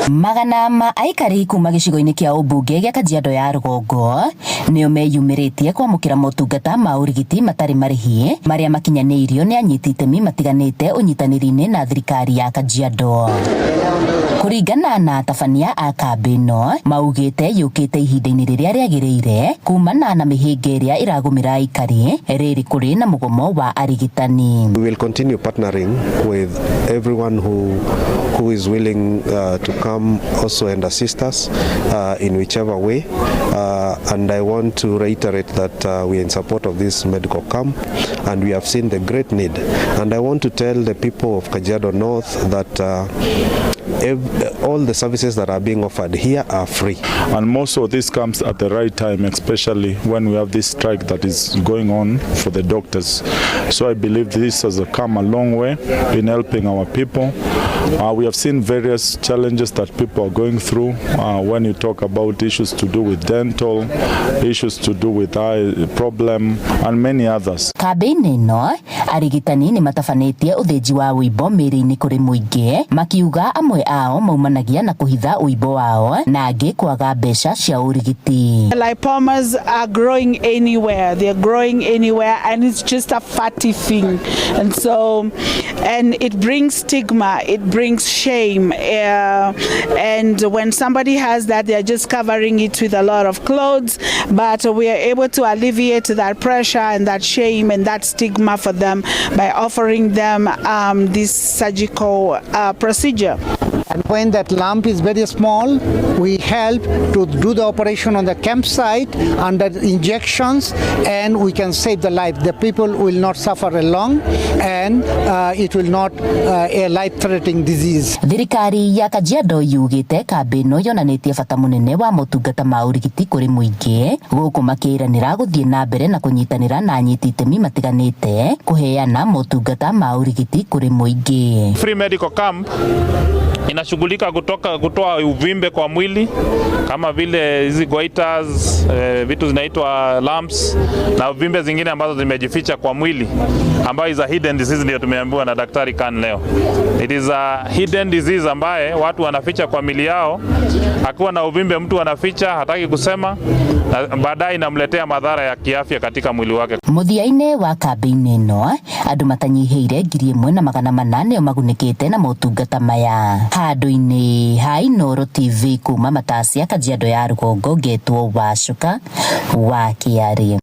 Magana ma aikari kuma gĩcigo-inĩ kĩa ũmbunge gĩa Kajiado ya rũgongo nĩo meyumĩrĩtie kwamũkĩra motungata ma ũrigiti matarĩ marĩhi marĩa makinyanĩirio nĩ anyiti itemi matiganĩte ũnyitanĩri-inĩ na thirikari ya Kajiado. Kũringana na atabania a kambĩ ĩno maugĩte yũkĩte ihinda-inĩ rĩrĩa rĩagĩrĩire kumana na mĩhĩnga ĩrĩa ĩragũmĩra aikari rĩrĩ kũrĩ na mũgomo wa arigitani. We will continue partnering with everyone who is willing to come also and assist us in whichever way. And I want to reiterate that we are in support of this medical camp and we have seen the great need. And I want to tell the people of Kajiado North that all the services that are being offered here are free. And most of this comes at the right time, especially when we have this strike that is going on for the doctors. So I believe this has come a long way in helping our people. We have seen various challenges that people are going through when you talk about issues to do with dental, issues to do with eye problem, and many others. Kambĩ-inĩ ĩno arigitani nĩ matabanĩtie ũthĩnji wa ũimbo mĩrĩ-inĩ kũrĩ mũingĩ makiuga amwe ao maumanagia na kũhitha ũimbo wao na angĩ kwaga mbeca cia ũrigiti. Lipomas are growing anywhere. They're growing anywhere and it's just a fatty thing. And it brings stigma, it brings shame. And when somebody has that, they're just covering it with a lot of clothes. But we are able to alleviate that pressure and that shame and that stigma for them by offering them this surgical procedure. And when that lump is very small, we help to do the operation on the campsite under injections, and we can save the life. The people will not suffer long, and it will not a life-threatening disease. Thirikari ya Kajiado yugĩte kambĩ ĩno yonanĩtie bata mũnene wa motungata ma ũrigiti kũrĩ mũingĩ gũkũ makĩranĩra gũthiĩ na mbere na kũnyitanĩra na anyiti itemi matiganĩte kũheana motungata ma ũrigiti kũrĩ mũingĩ. Free medical camp inashughulika kutoa uvimbe kwa mwili kama vile hizi goiters, vitu zinaitwa lumps na uvimbe zingine ambazo zimejificha kwa mwili ambayo is a hidden disease, ndio tumeambiwa na Daktari Khan leo. It is a hidden disease ambaye watu wanaficha kwa mili yao. Akiwa na uvimbe mtu anaficha, hataki kusema, na baadaye inamletea madhara ya kiafya katika mwili wake. Mũthia-inĩ wa kambĩ-inĩ ĩno andũ matanyihĩire 1,800 magunĩkĩte na motungata maya. Handũ-inĩ ha Inooro TV kuma Matasia Kajiado ya rũgongo ngetwo Wacuka wa Kĩarĩ.